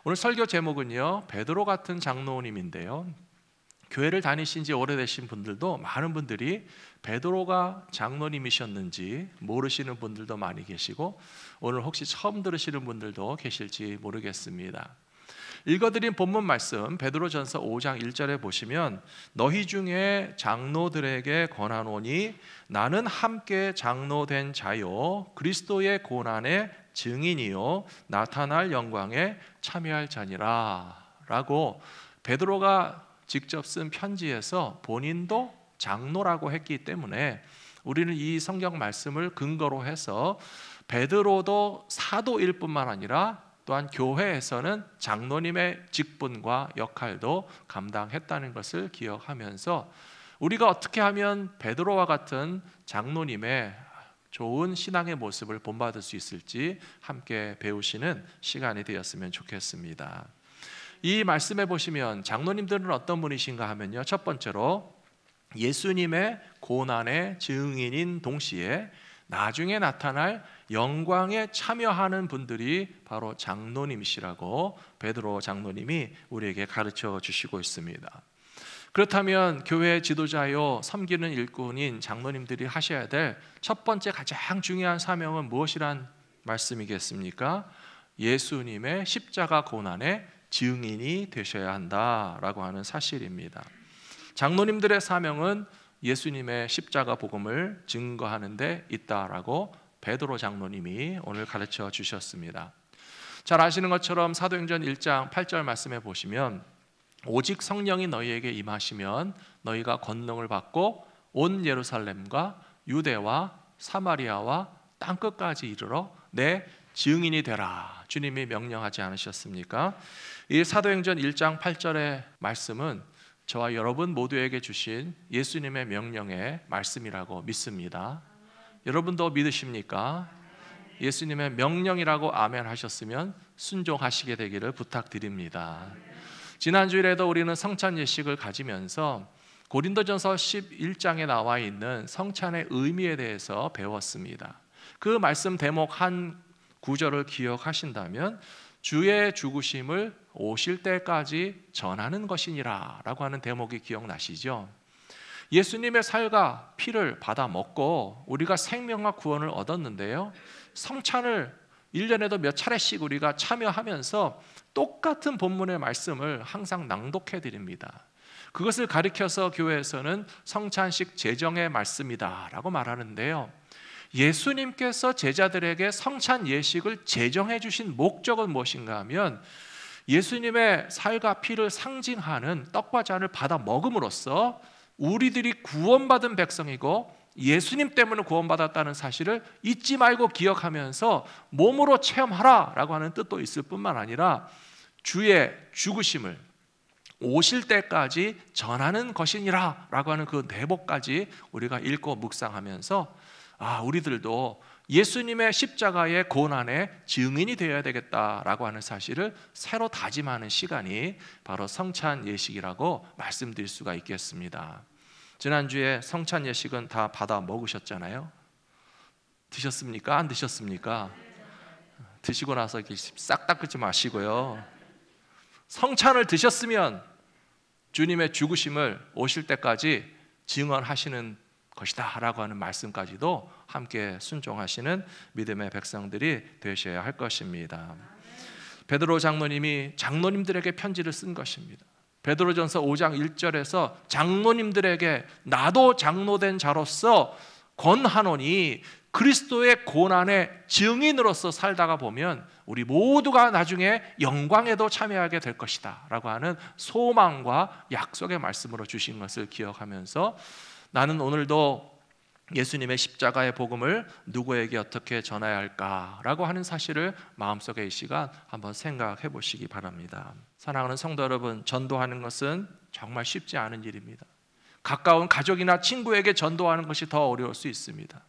오늘 설교 제목은요, 베드로 같은 장로님인데요, 교회를 다니신 지 오래되신 분들도 많은 분들이 베드로가 장로님이셨는지 모르시는 분들도 많이 계시고, 오늘 혹시 처음 들으시는 분들도 계실지 모르겠습니다. 읽어드린 본문 말씀 베드로전서 5장 1절에 보시면, 너희 중에 장로들에게 권하노니 나는 함께 장로된 자요 그리스도의 고난의 증인이요 나타날 영광에 참여할 자니라 라고, 베드로가 직접 쓴 편지에서 본인도 장로라고 했기 때문에 우리는 이 성경 말씀을 근거로 해서 베드로도 사도일 뿐만 아니라 또한 교회에서는 장로님의 직분과 역할도 감당했다는 것을 기억하면서, 우리가 어떻게 하면 베드로와 같은 장로님의 좋은 신앙의 모습을 본받을 수 있을지 함께 배우시는 시간이 되었으면 좋겠습니다. 이 말씀에 보시면 장로님들은 어떤 분이신가 하면요, 첫 번째로 예수님의 고난의 증인인 동시에 나중에 나타날 영광에 참여하는 분들이 바로 장로님이시라고 베드로 장로님이 우리에게 가르쳐 주시고 있습니다. 그렇다면 교회 지도자요 섬기는 일꾼인 장로님들이 하셔야 될 첫 번째 가장 중요한 사명은 무엇이란 말씀이겠습니까? 예수님의 십자가 고난의 증인이 되셔야 한다라고 하는 사실입니다. 장로님들의 사명은 예수님의 십자가 복음을 증거하는 데 있다라고 베드로 장로님이 오늘 가르쳐 주셨습니다. 잘 아시는 것처럼 사도행전 1장 8절 말씀에 보시면, 오직 성령이 너희에게 임하시면 너희가 권능을 받고 온 예루살렘과 유대와 사마리아와 땅끝까지 이르러 내 증인이 되라, 주님이 명령하지 않으셨습니까? 이 사도행전 1장 8절의 말씀은 저와 여러분 모두에게 주신 예수님의 명령의 말씀이라고 믿습니다. 여러분도 믿으십니까? 예수님의 명령이라고 아멘 하셨으면 순종하시게 되기를 부탁드립니다. 지난 주일에도 우리는 성찬 예식을 가지면서 고린도전서 11장에 나와 있는 성찬의 의미에 대해서 배웠습니다. 그 말씀 대목 한 구절을 기억하신다면, 주의 죽으심을 오실 때까지 전하는 것이니라 라고 하는 대목이 기억나시죠? 예수님의 살과 피를 받아 먹고 우리가 생명과 구원을 얻었는데요, 성찬을 1년에도 몇 차례씩 우리가 참여하면서 똑같은 본문의 말씀을 항상 낭독해 드립니다. 그것을 가리켜서 교회에서는 성찬식 제정의 말씀이다 라고 말하는데요, 예수님께서 제자들에게 성찬 예식을 제정해 주신 목적은 무엇인가 하면, 예수님의 살과 피를 상징하는 떡과 잔을 받아 먹음으로써 우리들이 구원받은 백성이고 예수님 때문에 구원받았다는 사실을 잊지 말고 기억하면서 몸으로 체험하라 라고 하는 뜻도 있을 뿐만 아니라, 주의 죽으심을 오실 때까지 전하는 것이니라 라고 하는 그 내복까지 우리가 읽고 묵상하면서, 우리들도 예수님의 십자가의 고난의 증인이 되어야 되겠다라고 하는 사실을 새로 다짐하는 시간이 바로 성찬 예식이라고 말씀드릴 수가 있겠습니다. 지난주에 성찬 예식은 다 받아 먹으셨잖아요. 드셨습니까? 안 드셨습니까? 드시고 나서 싹 닦지 마시고요, 성찬을 드셨으면 주님의 죽으심을 오실 때까지 증언하시는 것이다 라고 하는 말씀까지도 함께 순종하시는 믿음의 백성들이 되셔야 할 것입니다. 베드로 장로님이 장로님들에게 편지를 쓴 것입니다. 베드로전서 5장 1절에서 장로님들에게 나도 장로된 자로서 권하노니 그리스도의 고난의 증인으로서 살다가 보면 우리 모두가 나중에 영광에도 참여하게 될 것이다 라고 하는 소망과 약속의 말씀으로 주신 것을 기억하면서, 나는 오늘도 예수님의 십자가의 복음을 누구에게 어떻게 전해야 할까라고 하는 사실을 마음속에 이 시간 한번 생각해 보시기 바랍니다. 사랑하는 성도 여러분, 전도하는 것은 정말 쉽지 않은 일입니다. 가까운 가족이나 친구에게 전도하는 것이 더 어려울 수 있습니다.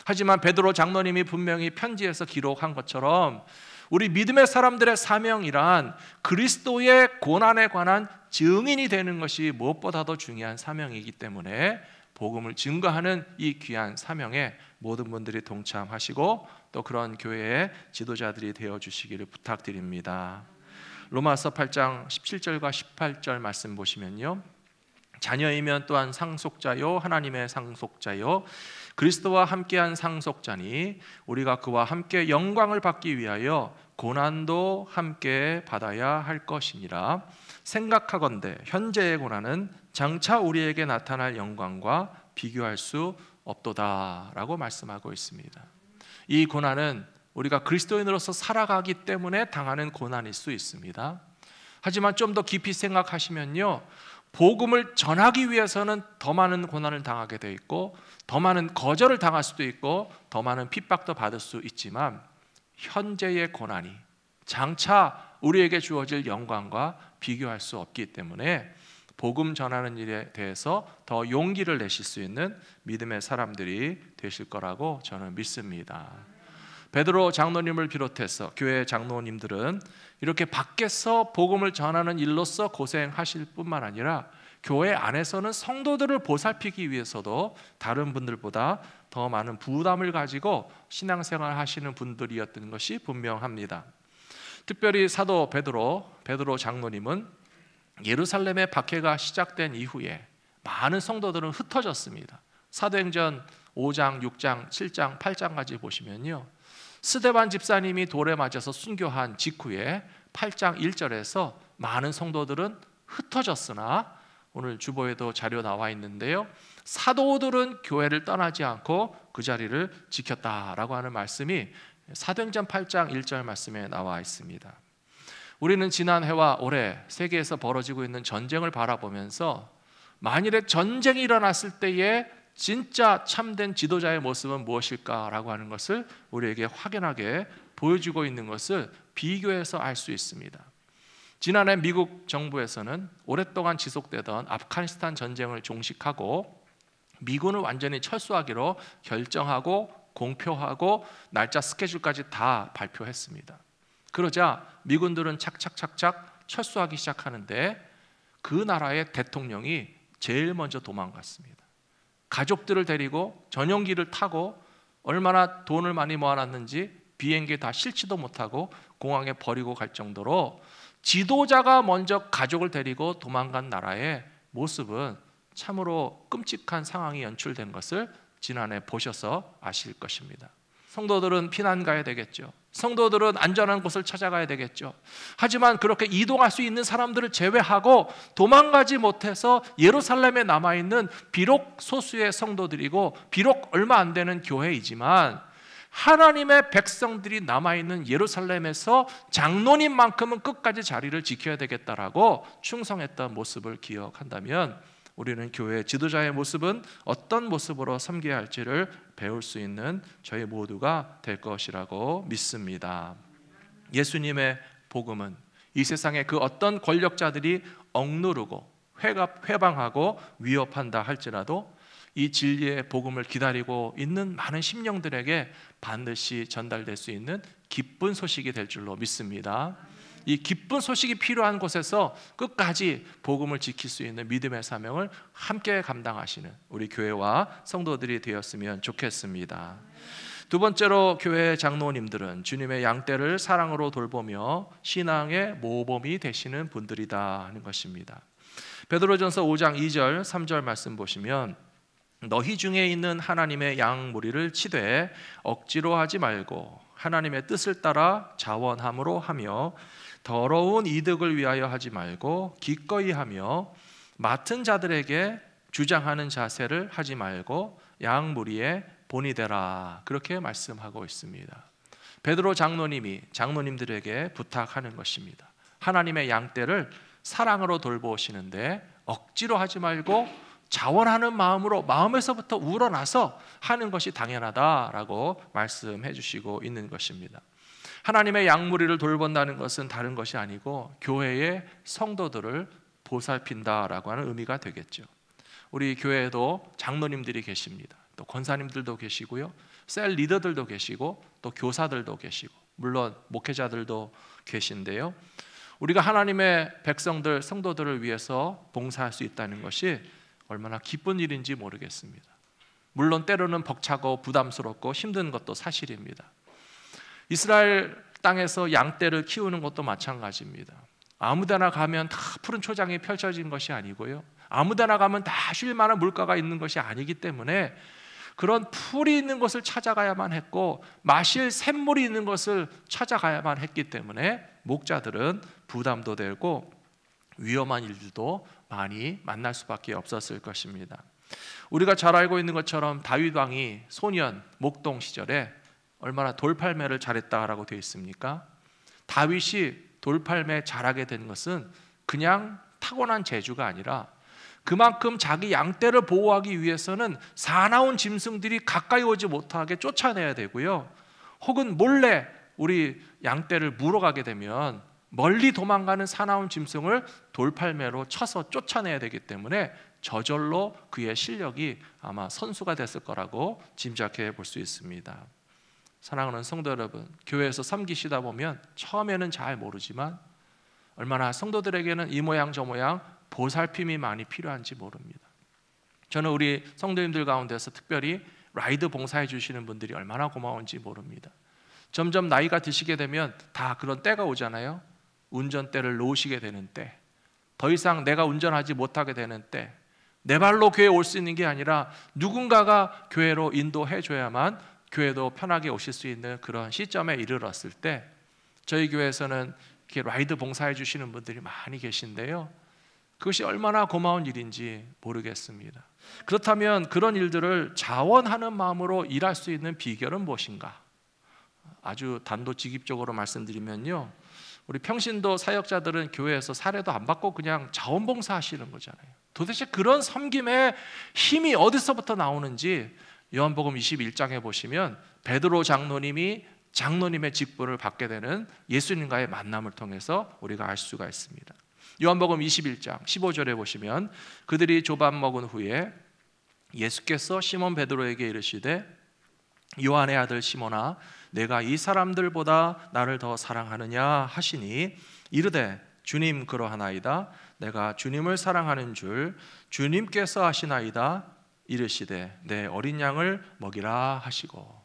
하지만 베드로 장로님이 분명히 편지에서 기록한 것처럼 우리 믿음의 사람들의 사명이란 그리스도의 고난에 관한 증인이 되는 것이 무엇보다도 중요한 사명이기 때문에 복음을 증거하는 이 귀한 사명에 모든 분들이 동참하시고 또 그런 교회의 지도자들이 되어주시기를 부탁드립니다. 로마서 8장 17절과 18절 말씀 보시면요, 자녀이면 또한 상속자요 하나님의 상속자요 그리스도와 함께한 상속자니 우리가 그와 함께 영광을 받기 위하여 고난도 함께 받아야 할 것이니라. 생각하건대 현재의 고난은 장차 우리에게 나타날 영광과 비교할 수 없도다 라고 말씀하고 있습니다. 이 고난은 우리가 그리스도인으로서 살아가기 때문에 당하는 고난일 수 있습니다. 하지만 좀 더 깊이 생각하시면요, 복음을 전하기 위해서는 더 많은 고난을 당하게 돼 있고 더 많은 거절을 당할 수도 있고 더 많은 핍박도 받을 수 있지만 현재의 고난이 장차 우리에게 주어질 영광과 비교할 수 없기 때문에 복음 전하는 일에 대해서 더 용기를 내실 수 있는 믿음의 사람들이 되실 거라고 저는 믿습니다. 베드로 장로님을 비롯해서 교회 장로님들은 이렇게 밖에서 복음을 전하는 일로서 고생하실 뿐만 아니라 교회 안에서는 성도들을 보살피기 위해서도 다른 분들보다 더 많은 부담을 가지고 신앙생활 하시는 분들이었던 것이 분명합니다. 특별히 사도 베드로 장로님은 예루살렘의 박해가 시작된 이후에 많은 성도들은 흩어졌습니다. 사도행전 5장, 6장, 7장, 8장까지 보시면요, 스데반 집사님이 돌에 맞아서 순교한 직후에 8장 1절에서 많은 성도들은 흩어졌으나 오늘 주보에도 자료 나와 있는데요, 사도들은 교회를 떠나지 않고 그 자리를 지켰다라고 하는 말씀이 사도행전 8장 1절 말씀에 나와 있습니다. 우리는 지난 해와 올해 세계에서 벌어지고 있는 전쟁을 바라보면서 만일에 전쟁이 일어났을 때에 진짜 참된 지도자의 모습은 무엇일까라고 하는 것을 우리에게 확연하게 보여주고 있는 것을 비교해서 알 수 있습니다. 지난해 미국 정부에서는 오랫동안 지속되던 아프가니스탄 전쟁을 종식하고 미군을 완전히 철수하기로 결정하고 공표하고 날짜 스케줄까지 다 발표했습니다. 그러자 미군들은 착착착착 철수하기 시작하는데 그 나라의 대통령이 제일 먼저 도망갔습니다. 가족들을 데리고 전용기를 타고 얼마나 돈을 많이 모아놨는지 비행기에 다 실지도 못하고 공항에 버리고 갈 정도로 지도자가 먼저 가족을 데리고 도망간 나라의 모습은 참으로 끔찍한 상황이 연출된 것을 지난해 보셔서 아실 것입니다. 성도들은 피난 가야 되겠죠. 성도들은 안전한 곳을 찾아가야 되겠죠. 하지만 그렇게 이동할 수 있는 사람들을 제외하고 도망가지 못해서 예루살렘에 남아있는 비록 소수의 성도들이고 비록 얼마 안 되는 교회이지만 하나님의 백성들이 남아있는 예루살렘에서 장로님만큼은 끝까지 자리를 지켜야 되겠다라고 충성했던 모습을 기억한다면 우리는 교회 지도자의 모습은 어떤 모습으로 섬겨야 할지를 배울 수 있는 저희 모두가 될 것이라고 믿습니다. 예수님의 복음은 이 세상의 그 어떤 권력자들이 억누르고 회방하고 위협한다 할지라도 이 진리의 복음을 기다리고 있는 많은 심령들에게 반드시 전달될 수 있는 기쁜 소식이 될 줄로 믿습니다. 이 기쁜 소식이 필요한 곳에서 끝까지 복음을 지킬 수 있는 믿음의 사명을 함께 감당하시는 우리 교회와 성도들이 되었으면 좋겠습니다. 두 번째로 교회 장로님들은 주님의 양떼를 사랑으로 돌보며 신앙의 모범이 되시는 분들이다 하는 것입니다. 베드로전서 5장 2절 3절 말씀 보시면 너희 중에 있는 하나님의 양 무리를 치되 억지로 하지 말고 하나님의 뜻을 따라 자원함으로 하며 더러운 이득을 위하여 하지 말고 기꺼이 하며 맡은 자들에게 주장하는 자세를 하지 말고 양 무리의 본이 되라 그렇게 말씀하고 있습니다. 베드로 장로님이 장로님들에게 부탁하는 것입니다. 하나님의 양떼를 사랑으로 돌보시는데 억지로 하지 말고 자원하는 마음으로 마음에서부터 우러나서 하는 것이 당연하다라고 말씀해 주시고 있는 것입니다. 하나님의 양무리를 돌본다는 것은 다른 것이 아니고 교회의 성도들을 보살핀다라고 하는 의미가 되겠죠. 우리 교회에도 장로님들이 계십니다. 또 권사님들도 계시고요, 셀 리더들도 계시고 또 교사들도 계시고 물론 목회자들도 계신데요, 우리가 하나님의 백성들 성도들을 위해서 봉사할 수 있다는 것이 얼마나 기쁜 일인지 모르겠습니다. 물론 때로는 벅차고 부담스럽고 힘든 것도 사실입니다. 이스라엘 땅에서 양떼를 키우는 것도 마찬가지입니다. 아무데나 가면 다 푸른 초장이 펼쳐진 것이 아니고요, 아무데나 가면 다 쉴 만한 물가가 있는 것이 아니기 때문에 그런 풀이 있는 곳을 찾아가야만 했고 마실 샘물이 있는 것을 찾아가야만 했기 때문에 목자들은 부담도 되고 위험한 일들도 많이 만날 수밖에 없었을 것입니다. 우리가 잘 알고 있는 것처럼 다윗 왕이 소년 목동 시절에 얼마나 돌팔매를 잘했다라고 되어 있습니까? 다윗이 돌팔매 잘하게 된 것은 그냥 타고난 재주가 아니라 그만큼 자기 양떼를 보호하기 위해서는 사나운 짐승들이 가까이 오지 못하게 쫓아내야 되고요, 혹은 몰래 우리 양떼를 물어가게 되면 멀리 도망가는 사나운 짐승을 돌팔매로 쳐서 쫓아내야 되기 때문에 저절로 그의 실력이 아마 선수가 됐을 거라고 짐작해 볼 수 있습니다. 사랑하는 성도 여러분, 교회에서 섬기시다 보면 처음에는 잘 모르지만 얼마나 성도들에게는 이 모양 저 모양 보살핌이 많이 필요한지 모릅니다. 저는 우리 성도님들 가운데서 특별히 라이드 봉사해 주시는 분들이 얼마나 고마운지 모릅니다. 점점 나이가 드시게 되면 다 그런 때가 오잖아요. 운전대를 놓으시게 되는 때, 더 이상 내가 운전하지 못하게 되는 때, 내 발로 교회에 올 수 있는 게 아니라 누군가가 교회로 인도해 줘야만 교회도 편하게 오실 수 있는 그런 시점에 이르렀을 때, 저희 교회에서는 이렇게 라이드 봉사해 주시는 분들이 많이 계신데요, 그것이 얼마나 고마운 일인지 모르겠습니다. 그렇다면 그런 일들을 자원하는 마음으로 일할 수 있는 비결은 무엇인가? 아주 단도직입적으로 말씀드리면요, 우리 평신도 사역자들은 교회에서 사례도 안 받고 그냥 자원봉사 하시는 거잖아요. 도대체 그런 섬김의 힘이 어디서부터 나오는지 요한복음 21장에 보시면 베드로 장로님이 장로님의 직분을 받게 되는 예수님과의 만남을 통해서 우리가 알 수가 있습니다. 요한복음 21장 15절에 보시면 그들이 조밥 먹은 후에 예수께서 시몬 베드로에게 이르시되 요한의 아들 시몬아, 내가 이 사람들보다 나를 더 사랑하느냐 하시니 이르되 주님 그러하나이다. 내가 주님을 사랑하는 줄 주님께서 아시나이다. 이르시되 내 어린 양을 먹이라 하시고.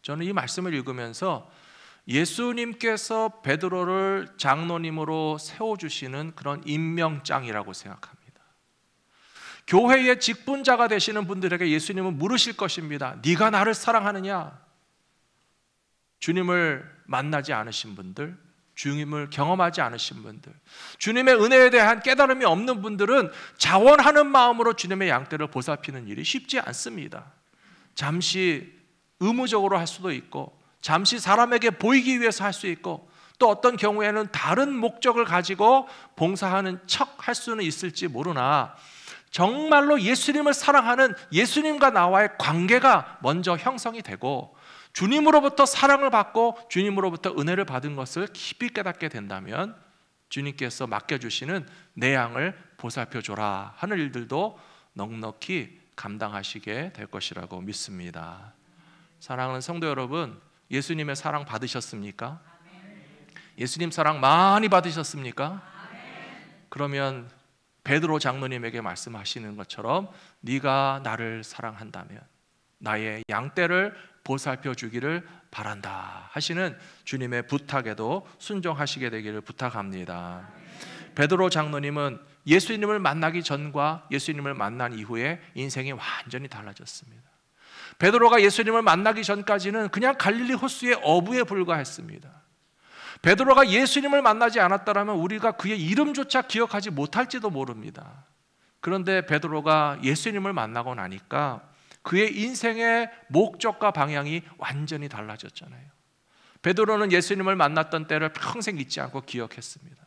저는 이 말씀을 읽으면서 예수님께서 베드로를 장로님으로 세워주시는 그런 임명장이라고 생각합니다. 교회의 직분자가 되시는 분들에게 예수님은 물으실 것입니다. 네가 나를 사랑하느냐? 주님을 만나지 않으신 분들, 주님을 경험하지 않으신 분들, 주님의 은혜에 대한 깨달음이 없는 분들은 자원하는 마음으로 주님의 양떼를 보살피는 일이 쉽지 않습니다. 잠시 의무적으로 할 수도 있고, 잠시 사람에게 보이기 위해서 할 수 있고, 또 어떤 경우에는 다른 목적을 가지고 봉사하는 척 할 수는 있을지 모르나, 정말로 예수님을 사랑하는 예수님과 나와의 관계가 먼저 형성이 되고 주님으로부터 사랑을 받고 주님으로부터 은혜를 받은 것을 깊이 깨닫게 된다면 주님께서 맡겨주시는 내 양을 보살펴줘라 하는 일들도 넉넉히 감당하시게 될 것이라고 믿습니다. 사랑하는 성도 여러분, 예수님의 사랑 받으셨습니까? 예수님 사랑 많이 받으셨습니까? 그러면 베드로 장로님에게 말씀하시는 것처럼 네가 나를 사랑한다면 나의 양떼를 보살펴 주기를 바란다 하시는 주님의 부탁에도 순종하시게 되기를 부탁합니다. 베드로 장로님은 예수님을 만나기 전과 예수님을 만난 이후에 인생이 완전히 달라졌습니다. 베드로가 예수님을 만나기 전까지는 그냥 갈릴리 호수의 어부에 불과했습니다. 베드로가 예수님을 만나지 않았다면 우리가 그의 이름조차 기억하지 못할지도 모릅니다. 그런데 베드로가 예수님을 만나고 나니까 그의 인생의 목적과 방향이 완전히 달라졌잖아요. 베드로는 예수님을 만났던 때를 평생 잊지 않고 기억했습니다.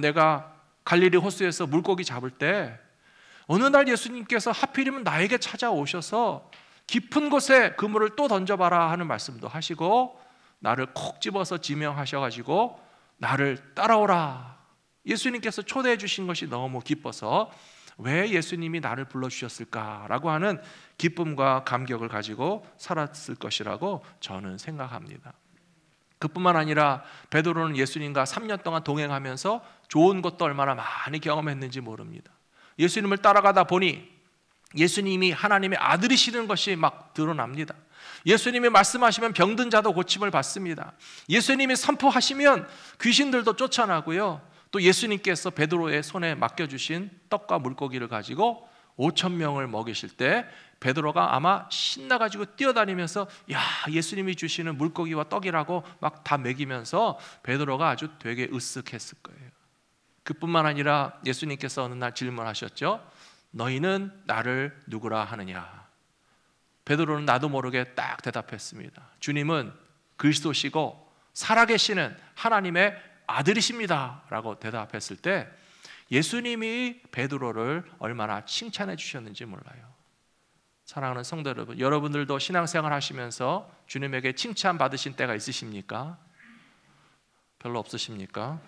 내가 갈릴리 호수에서 물고기 잡을 때 어느 날 예수님께서 하필이면 나에게 찾아오셔서 깊은 곳에 그물을 또 던져봐라 하는 말씀도 하시고 나를 콕 집어서 지명하셔가지고 나를 따라오라, 예수님께서 초대해 주신 것이 너무 기뻐서 왜 예수님이 나를 불러주셨을까라고 하는 기쁨과 감격을 가지고 살았을 것이라고 저는 생각합니다. 그뿐만 아니라 베드로는 예수님과 3년 동안 동행하면서 좋은 것도 얼마나 많이 경험했는지 모릅니다. 예수님을 따라가다 보니 예수님이 하나님의 아들이시는 것이 막 드러납니다. 예수님이 말씀하시면 병든 자도 고침을 받습니다. 예수님이 선포하시면 귀신들도 쫓아나고요, 또 예수님께서 베드로의 손에 맡겨주신 떡과 물고기를 가지고 5,000명을 먹이실 때 베드로가 아마 신나가지고 뛰어다니면서 야, 예수님이 주시는 물고기와 떡이라고 막 다 먹이면서 베드로가 아주 되게 으쓱했을 거예요. 그뿐만 아니라 예수님께서 어느 날 질문하셨죠. 너희는 나를 누구라 하느냐? 베드로는 나도 모르게 딱 대답했습니다. 주님은 그리스도시고 살아계시는 하나님의 아들이십니다 라고 대답했을 때 예수님이 베드로를 얼마나 칭찬해 주셨는지 몰라요. 사랑하는 성도 여러분, 여러분들도 신앙생활 하시면서 주님에게 칭찬 받으신 때가 있으십니까? 별로 없으십니까?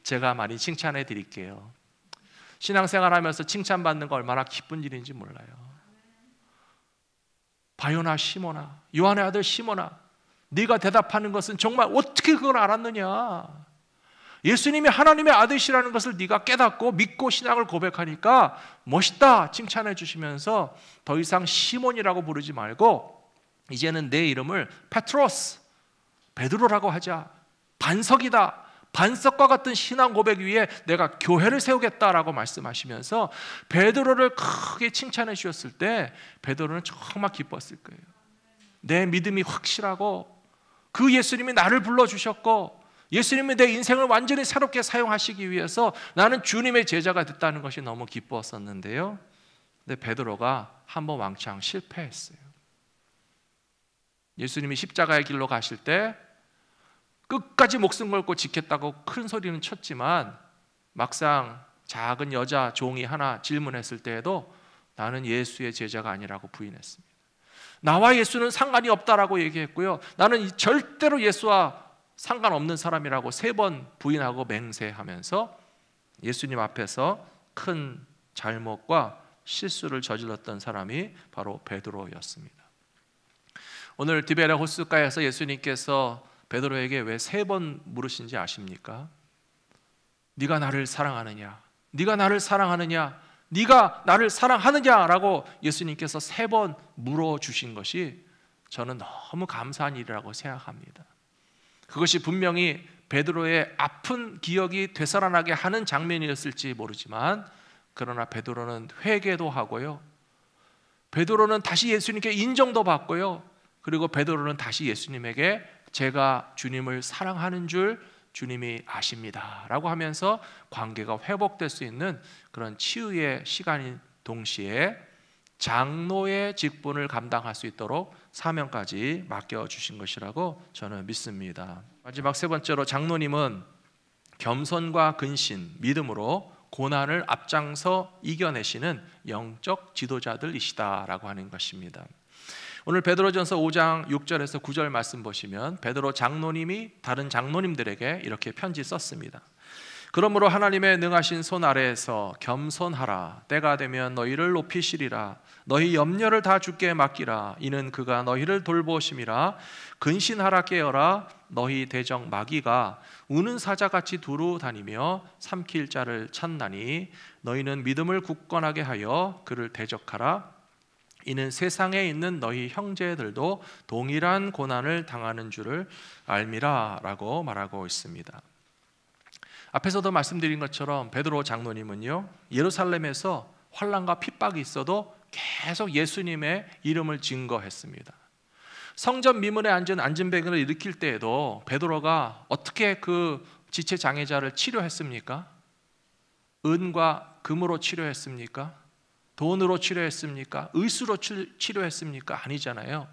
제가 많이 칭찬해 드릴게요. 신앙생활 하면서 칭찬받는 거 얼마나 기쁜 일인지 몰라요. 바요나 시모나, 요한의 아들 시모나, 네가 대답하는 것은 정말 어떻게 그걸 알았느냐? 예수님이 하나님의 아들이시라는 것을 네가 깨닫고 믿고 신앙을 고백하니까 멋있다 칭찬해 주시면서 더 이상 시몬이라고 부르지 말고 이제는 내 이름을 페트로스, 베드로라고 하자. 반석이다. 반석과 같은 신앙 고백 위에 내가 교회를 세우겠다라고 말씀하시면서 베드로를 크게 칭찬해 주셨을 때 베드로는 정말 기뻤을 거예요. 내 믿음이 확실하고 그 예수님이 나를 불러주셨고 예수님이 내 인생을 완전히 새롭게 사용하시기 위해서 나는 주님의 제자가 됐다는 것이 너무 기뻤었는데요. 근데 베드로가 한번 왕창 실패했어요. 예수님이 십자가의 길로 가실 때 끝까지 목숨 걸고 지켰다고 큰 소리는 쳤지만 막상 작은 여자 종이 하나 질문했을 때에도 나는 예수의 제자가 아니라고 부인했습니다. 나와 예수는 상관이 없다라고 얘기했고요. 나는 절대로 예수와 상관없는 사람이라고 3번 부인하고 맹세하면서 예수님 앞에서 큰 잘못과 실수를 저질렀던 사람이 바로 베드로였습니다. 오늘 디베랴 호숫가에서 예수님께서 베드로에게 왜 3번 물으신지 아십니까? 네가 나를 사랑하느냐? 네가 나를 사랑하느냐? 네가 나를 사랑하느냐라고 예수님께서 3번 물어주신 것이 저는 너무 감사한 일이라고 생각합니다. 그것이 분명히 베드로의 아픈 기억이 되살아나게 하는 장면이었을지 모르지만 그러나 베드로는 회개도 하고요. 베드로는 다시 예수님께 인정도 받고요. 그리고 베드로는 다시 예수님에게 제가 주님을 사랑하는 줄 주님이 아십니다 라고 하면서 관계가 회복될 수 있는 그런 치유의 시간인 동시에 장로의 직분을 감당할 수 있도록 사명까지 맡겨주신 것이라고 저는 믿습니다. 마지막 3번째로 장로님은 겸손과 근신, 믿음으로 고난을 앞장서 이겨내시는 영적 지도자들이시다라고 하는 것입니다. 오늘 베드로전서 5장 6절에서 9절 말씀 보시면 베드로 장로님이 다른 장로님들에게 이렇게 편지 썼습니다. 그러므로 하나님의 능하신 손 아래에서 겸손하라. 때가 되면 너희를 높이시리라. 너희 염려를 다 주께 맡기라. 이는 그가 너희를 돌보심이라. 근신하라 깨어라. 너희 대적 마귀가 우는 사자같이 두루 다니며 삼킬 자를 찾나니 너희는 믿음을 굳건하게 하여 그를 대적하라. 이는 세상에 있는 너희 형제들도 동일한 고난을 당하는 줄을 알미라 라고 말하고 있습니다. 앞에서도 말씀드린 것처럼 베드로 장로님은요 예루살렘에서 환난과 핍박이 있어도 계속 예수님의 이름을 증거했습니다. 성전 미문에 앉은 안진뱅이를 일으킬 때에도 베드로가 어떻게 그 지체장애자를 치료했습니까? 은과 금으로 치료했습니까? 돈으로 치료했습니까? 의수로 치료했습니까? 아니잖아요.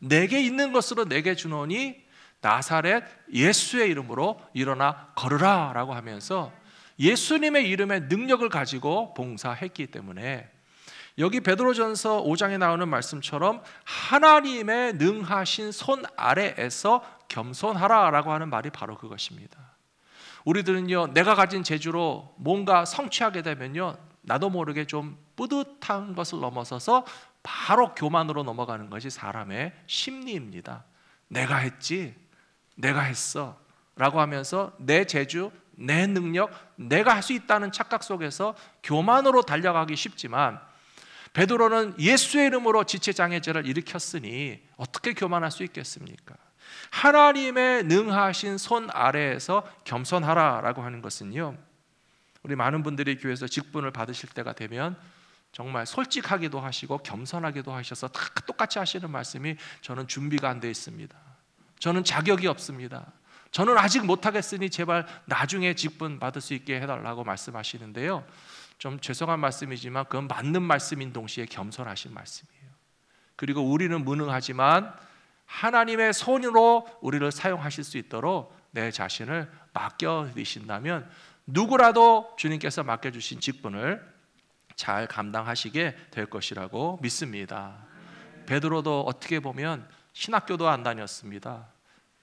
내게 있는 것으로 내게 주노니 나사렛 예수의 이름으로 일어나 걸으라 라고 하면서 예수님의 이름의 능력을 가지고 봉사했기 때문에 여기 베드로전서 5장에 나오는 말씀처럼 하나님의 능하신 손 아래에서 겸손하라 라고 하는 말이 바로 그것입니다. 우리들은요 내가 가진 재주로 뭔가 성취하게 되면요 나도 모르게 좀 뿌듯한 것을 넘어서서 바로 교만으로 넘어가는 것이 사람의 심리입니다. 내가 했지, 내가 했어 라고 하면서 내 재주, 내 능력, 내가 할 수 있다는 착각 속에서 교만으로 달려가기 쉽지만 베드로는 예수의 이름으로 지체장애제를 일으켰으니 어떻게 교만할 수 있겠습니까? 하나님의 능하신 손 아래에서 겸손하라라고 하는 것은요, 우리 많은 분들이 교회에서 직분을 받으실 때가 되면 정말 솔직하기도 하시고 겸손하기도 하셔서 다 똑같이 하시는 말씀이, 저는 준비가 안 돼 있습니다. 저는 자격이 없습니다. 저는 아직 못하겠으니 제발 나중에 직분 받을 수 있게 해달라고 말씀하시는데요, 좀 죄송한 말씀이지만 그건 맞는 말씀인 동시에 겸손하신 말씀이에요. 그리고 우리는 무능하지만 하나님의 손으로 우리를 사용하실 수 있도록 내 자신을 맡겨드리신다면 누구라도 주님께서 맡겨주신 직분을 잘 감당하시게 될 것이라고 믿습니다. 베드로도 어떻게 보면 신학교도 안 다녔습니다.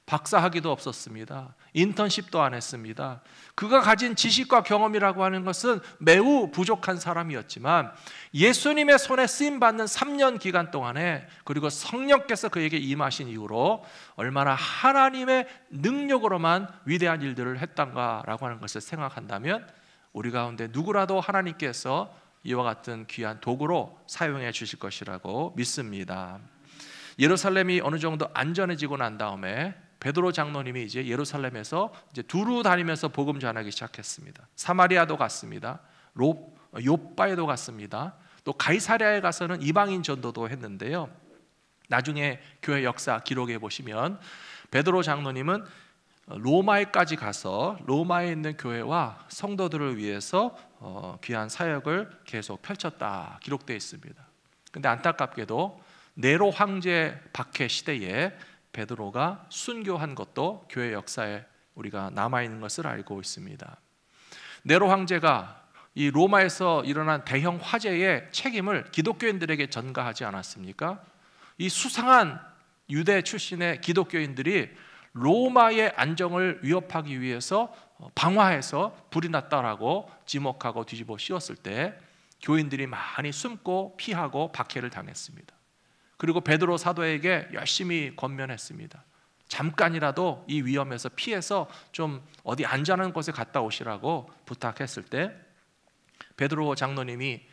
박사학위도 없었습니다. 인턴십도 안 했습니다. 그가 가진 지식과 경험이라고 하는 것은 매우 부족한 사람이었지만 예수님의 손에 쓰임받는 3년 기간 동안에, 그리고 성령께서 그에게 임하신 이후로 얼마나 하나님의 능력으로만 위대한 일들을 했던가라고 하는 것을 생각한다면 우리 가운데 누구라도 하나님께서 이와 같은 귀한 도구로 사용해 주실 것이라고 믿습니다. 예루살렘이 어느 정도 안전해지고 난 다음에 베드로 장로님이 이제 예루살렘에서 이제 두루 다니면서 복음 전하기 시작했습니다. 사마리아도 갔습니다. 욥바에도 갔습니다. 또 가이사랴에 가서는 이방인 전도도 했는데요, 나중에 교회 역사 기록에 보시면 베드로 장로님은 로마에까지 가서 로마에 있는 교회와 성도들을 위해서 귀한 사역을 계속 펼쳤다 기록되어 있습니다. 근데 안타깝게도 네로 황제 박해 시대에 베드로가 순교한 것도 교회 역사에 우리가 남아있는 것을 알고 있습니다. 네로 황제가 이 로마에서 일어난 대형 화재의 책임을 기독교인들에게 전가하지 않았습니까? 이 수상한 유대 출신의 기독교인들이 로마의 안정을 위협하기 위해서 방화해서 불이 났다라고 지목하고 뒤집어 씌웠을 때 교인들이 많이 숨고 피하고 박해를 당했습니다. 그리고 베드로 사도에게 열심히 권면했습니다. 잠깐이라도 이 위험에서 피해서 좀 어디 안전한 곳에 갔다 오시라고 부탁했을 때 베드로 장로님이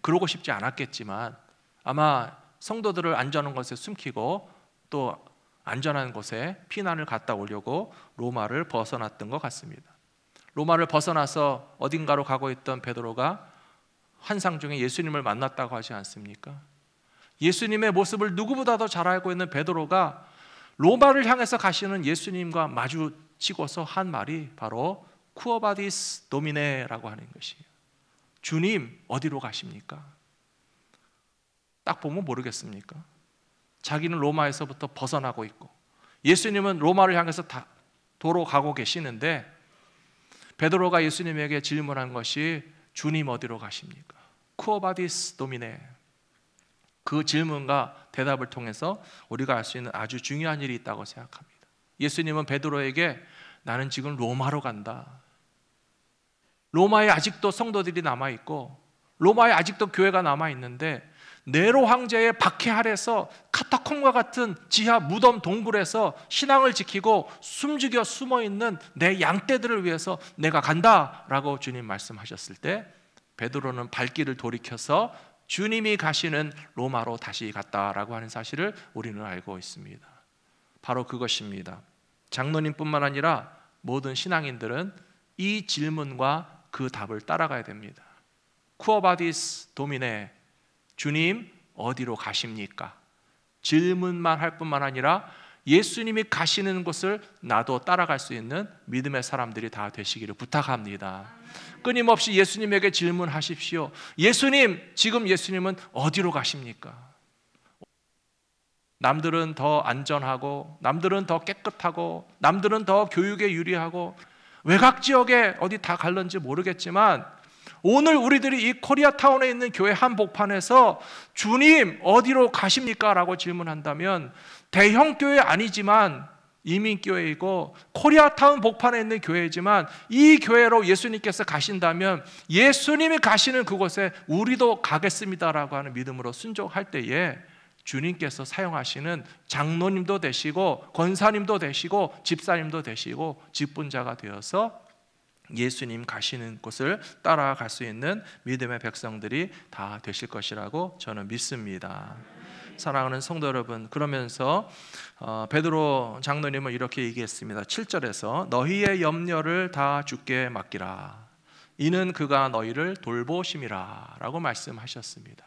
그러고 싶지 않았겠지만 아마 성도들을 안전한 곳에 숨기고 또 안전한 곳에 피난을 갔다 오려고 로마를 벗어났던 것 같습니다. 로마를 벗어나서 어딘가로 가고 있던 베드로가 환상 중에 예수님을 만났다고 하지 않습니까? 예수님의 모습을 누구보다도 잘 알고 있는 베드로가 로마를 향해서 가시는 예수님과 마주치고서 한 말이 바로 쿠어바디스 도미네라고 하는 것이에요. 주님 어디로 가십니까? 딱 보면 모르겠습니까? 자기는 로마에서부터 벗어나고 있고 예수님은 로마를 향해서 도로 가고 계시는데 베드로가 예수님에게 질문한 것이 주님 어디로 가십니까? 쿠어바디스 도미네. 그 질문과 대답을 통해서 우리가 알 수 있는 아주 중요한 일이 있다고 생각합니다. 예수님은 베드로에게 나는 지금 로마로 간다. 로마에 아직도 성도들이 남아있고 로마에 아직도 교회가 남아있는데 네로 황제의 박해 아래서 카타콤과 같은 지하 무덤 동굴에서 신앙을 지키고 숨죽여 숨어있는 내 양떼들을 위해서 내가 간다라고 주님 말씀하셨을 때 베드로는 발길을 돌이켜서 주님이 가시는 로마로 다시 갔다라고 하는 사실을 우리는 알고 있습니다. 바로 그것입니다. 장로님뿐만 아니라 모든 신앙인들은 이 질문과 그 답을 따라가야 됩니다. 쿠어바디스 도미네, 주님 어디로 가십니까? 질문만 할 뿐만 아니라 예수님이 가시는 곳을 나도 따라갈 수 있는 믿음의 사람들이 다 되시기를 부탁합니다. 끊임없이 예수님에게 질문하십시오. 예수님, 지금 예수님은 어디로 가십니까? 남들은 더 안전하고 남들은 더 깨끗하고 남들은 더 교육에 유리하고 외곽 지역에 어디 다 갈런지 모르겠지만 오늘 우리들이 이 코리아타운에 있는 교회 한복판에서 주님 어디로 가십니까? 라고 질문한다면 대형 교회 아니지만 이민교회이고 코리아타운 복판에 있는 교회이지만 이 교회로 예수님께서 가신다면 예수님이 가시는 그곳에 우리도 가겠습니다라고 하는 믿음으로 순종할 때에 주님께서 사용하시는 장로님도 되시고 권사님도 되시고 집사님도 되시고 직분자가 되어서 예수님 가시는 곳을 따라갈 수 있는 믿음의 백성들이 다 되실 것이라고 저는 믿습니다. 사랑하는 성도 여러분, 그러면서 베드로 장로님은 이렇게 얘기했습니다. 7절에서 너희의 염려를 다 주께 맡기라. 이는 그가 너희를 돌보심이라 라고 말씀하셨습니다.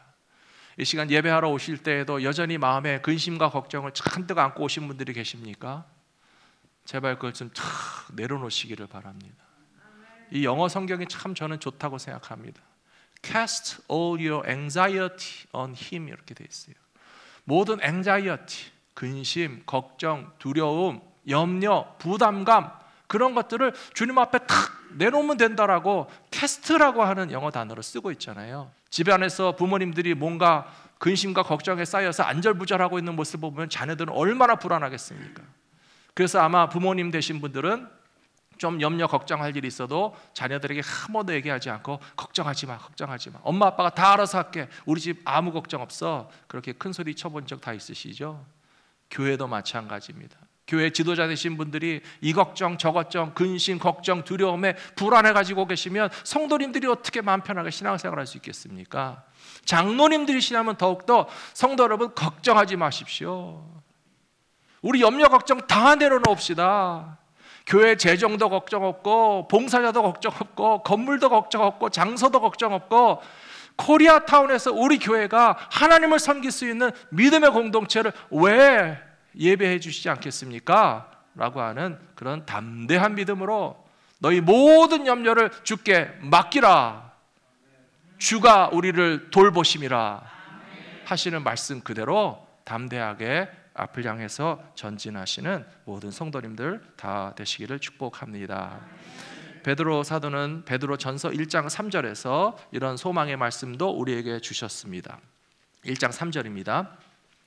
이 시간 예배하러 오실 때에도 여전히 마음에 근심과 걱정을 잔뜩 안고 오신 분들이 계십니까? 제발 그걸 좀 내려놓으시기를 바랍니다. 이 영어 성경이 참 저는 좋다고 생각합니다. Cast all your anxiety on him 이렇게 돼 있어요. 모든 anxiety, 근심, 걱정, 두려움, 염려, 부담감 그런 것들을 주님 앞에 탁 내놓으면 된다라고 캐스트라고 하는 영어 단어를 쓰고 있잖아요. 집안에서 부모님들이 뭔가 근심과 걱정에 쌓여서 안절부절하고 있는 모습을 보면 자녀들은 얼마나 불안하겠습니까? 그래서 아마 부모님 되신 분들은 좀 염려 걱정할 일이 있어도 자녀들에게 한 번도 얘기하지 않고 걱정하지 마, 걱정하지 마. 엄마 아빠가 다 알아서 할게. 우리 집 아무 걱정 없어. 그렇게 큰 소리 쳐본 적 다 있으시죠? 교회도 마찬가지입니다. 교회 지도자 되신 분들이 이 걱정 저 걱정 근심 걱정 두려움에 불안해 가지고 계시면 성도님들이 어떻게 마음 편하게 신앙생활할 수 있겠습니까? 장로님들이시라면 더욱더 성도 여러분 걱정하지 마십시오. 우리 염려 걱정 다 내려놓읍시다. 교회 재정도 걱정 없고 봉사자도 걱정 없고 건물도 걱정 없고 장소도 걱정 없고 코리아타운에서 우리 교회가 하나님을 섬길 수 있는 믿음의 공동체를 왜 예배해 주시지 않겠습니까? 라고 하는 그런 담대한 믿음으로 너희 모든 염려를 주께 맡기라. 주가 우리를 돌보심이라 하시는 말씀 그대로 담대하게 앞을 향해서 전진하시는 모든 성도님들 다 되시기를 축복합니다. 베드로 사도는 베드로 전서 1장 3절에서 이런 소망의 말씀도 우리에게 주셨습니다. 1장 3절입니다.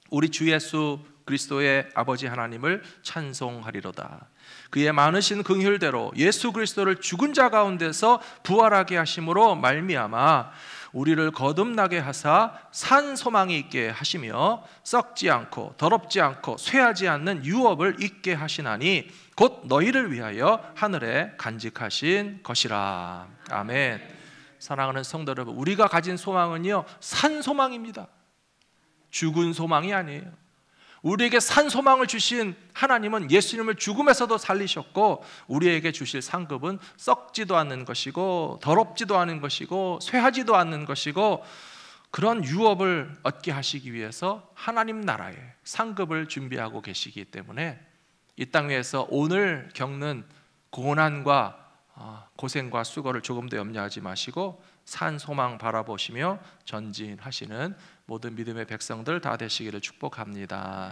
우리 주 예수 그리스도의 아버지 하나님을 찬송하리로다. 그의 많으신 긍휼대로 예수 그리스도를 죽은 자 가운데서 부활하게 하심으로 말미암아 우리를 거듭나게 하사 산 소망이 있게 하시며 썩지 않고 더럽지 않고 쇠하지 않는 유업을 있게 하시나니 곧 너희를 위하여 하늘에 간직하신 것이라. 아멘. 사랑하는 성도 여러분, 우리가 가진 소망은요 산 소망입니다. 죽은 소망이 아니에요. 우리에게 산 소망을 주신 하나님은 예수님을 죽음에서도 살리셨고 우리에게 주실 상급은 썩지도 않는 것이고 더럽지도 않은 것이고 쇠하지도 않는 것이고 그런 유업을 얻게 하시기 위해서 하나님 나라의 상급을 준비하고 계시기 때문에 이 땅 위에서 오늘 겪는 고난과 고생과 수고를 조금 더 염려하지 마시고 산 소망 바라보시며 전진하시는 모든 믿음의 백성들 다 되시기를 축복합니다.